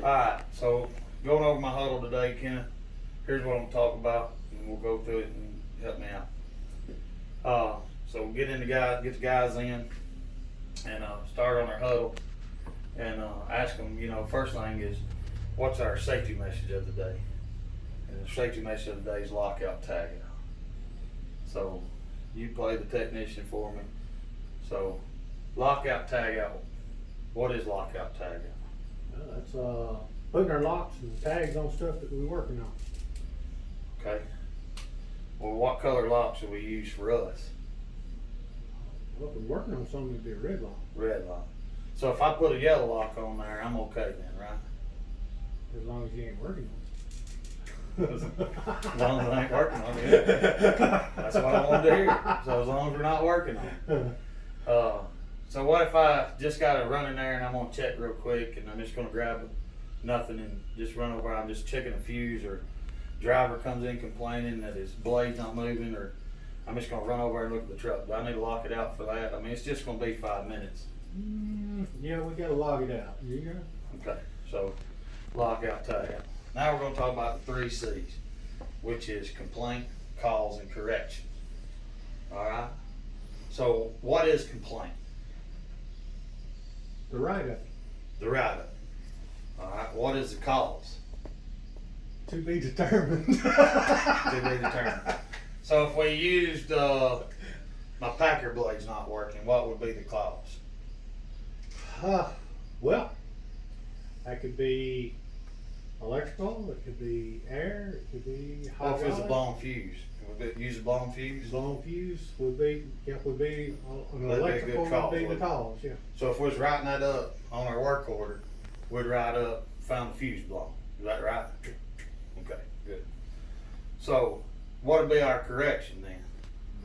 Alright, so going over my huddle today, Kenneth, here's what I'm gonna talk about, and we'll go through it and help me out. So get the guys in, and start on our huddle, and ask them, first thing is, what's our safety message of the day? And the safety message of the day is lockout tagout. So you play the technician for me. So lockout tagout, what is lockout tagout? That's putting our locks and tags on stuff that we're working on. Okay. Well, what color locks do we use for us? Well, if we're working on something, it'd be a red lock. Red lock. So if I put a yellow lock on there, I'm okay then, right? As long as you ain't working on As long as I ain't working on it. That's what I want to hear. So as long as we're not working on it. So what if I just got to run in there and I'm going to check real quick and I'm just going to grab nothing and just run over, I'm just checking a fuse, or driver comes in complaining that his blade's not moving, or I'm just going to run over and look at the truck. Do I need to lock it out for that? I mean, it's just going to be 5 minutes. Yeah, we got to log it out. You got it? Okay, so lockout, tagout. Now we're going to talk about the 3 C's, which is complaint, calls, and corrections. All right? So what is complaint? The write-up. The write-up. All right, what is the cause? To be determined. To be determined. So if we used my Packer blade's not working, what would be the cause? Well, that could be electrical, it could be air, it could be What if it's a hydraulic. blown fuse? Would we use a blown fuse? Blown fuse would be an That'd be a electrical good cause, would be the wouldn't it? cause, yeah. So if we was writing that up on our work order, we'd write up, found the fuse blown. Is that right? Okay, good. So what would be our correction then?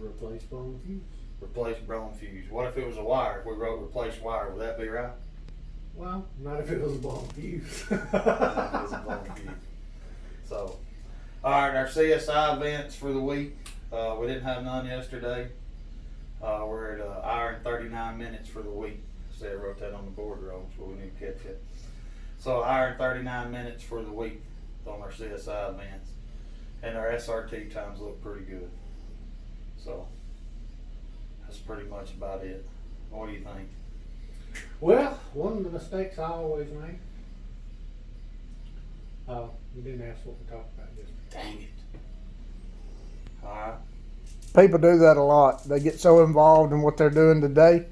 Replace blown fuse. Replace blown fuse. What if it was a wire? If we wrote replace wire, would that be right? Well, not if it was a blown fuse. It was a blown fuse. So, all right, our CSI events for the week. We didn't have none yesterday. We're at 1 hour and 39 minutes for the week. See, I wrote that on the board wrong, so we need to catch it. So 1 hour and 39 minutes for the week on our CSI events. And our SRT times look pretty good. So that's pretty much about it. What do you think? Well, one of the mistakes I always make. You didn't ask what we talked about yesterday. Dang it. All right. People do that a lot. They get so involved in what they're doing today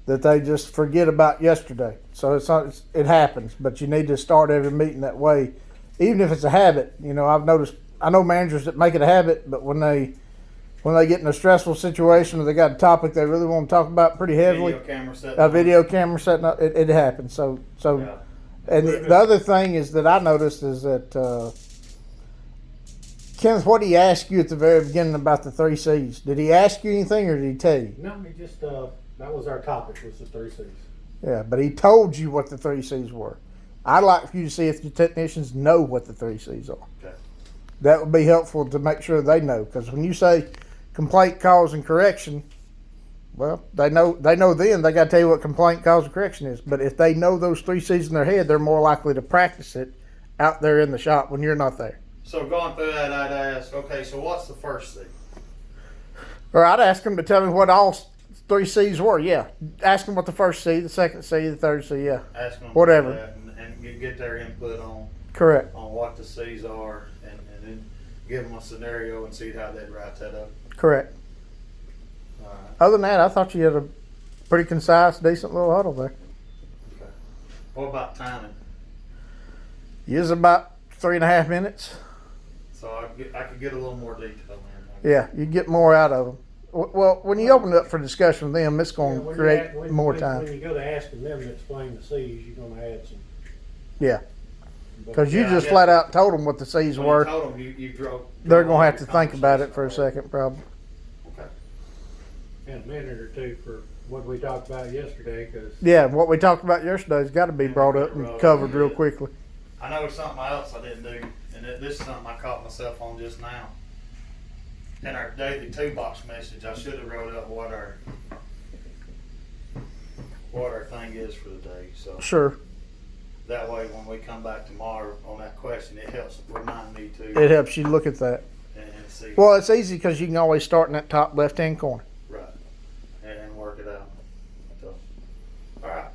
that they just forget about yesterday. So it happens, but you need to start every meeting that way, even if it's a habit. I know managers that make it a habit, but when they get in a stressful situation or they got a topic they really want to talk about pretty heavily, video camera setting up, it happens. So Yeah. and the other thing is that I noticed is that Kenneth, what did he ask you at the very beginning about the 3 C's? Did he ask you anything or did he tell you? No, he just, that was our topic, was the 3 C's. Yeah, but he told you what the 3 C's were. I'd like for you to see if your technicians know what the 3 C's are. Okay. That would be helpful to make sure they know, because when you say complaint, cause, and correction, well, they know then they got to tell you what complaint, cause, and correction is. But if they know those 3 C's in their head, they're more likely to practice it out there in the shop when you're not there. So going through that, I'd ask, okay, so what's the first C? Or I'd ask them to tell me what all 3 C's were. Yeah, ask them what the first C, the second C, the third C. Yeah, Ask them whatever. that and get their input on Correct. what the C's are, and then give them a scenario and see how they'd write that up. Correct. All right. Other than that, I thought you had a pretty concise, decent little huddle there. Okay. What about timing? You was about 3.5 minutes. So I could get a little more detail in. Yeah, you get more out of them. Well, when you open it up for discussion with them, it's going to when create more When time. you go to asking them to explain the C's, you're going to add some. Yeah, But because you Yeah, I just guess- flat out told them what the C's When were. you told them you drove. They're going to have to your think about it conversation for a already. second, probably. Okay. in a minute or two for what we talked about yesterday, because Yeah, what we talked about yesterday's got to be brought up and covered real quickly. I know it's something else I didn't do, and this is something I caught myself on just now. In our daily 2-box message, I should have wrote up what our thing is for the day. So Sure. That way, when we come back tomorrow on that question, it helps remind me to It helps you look at that. and see. Well, it's easy because you can always start in that top left-hand corner. Right. And work it out. So, all right.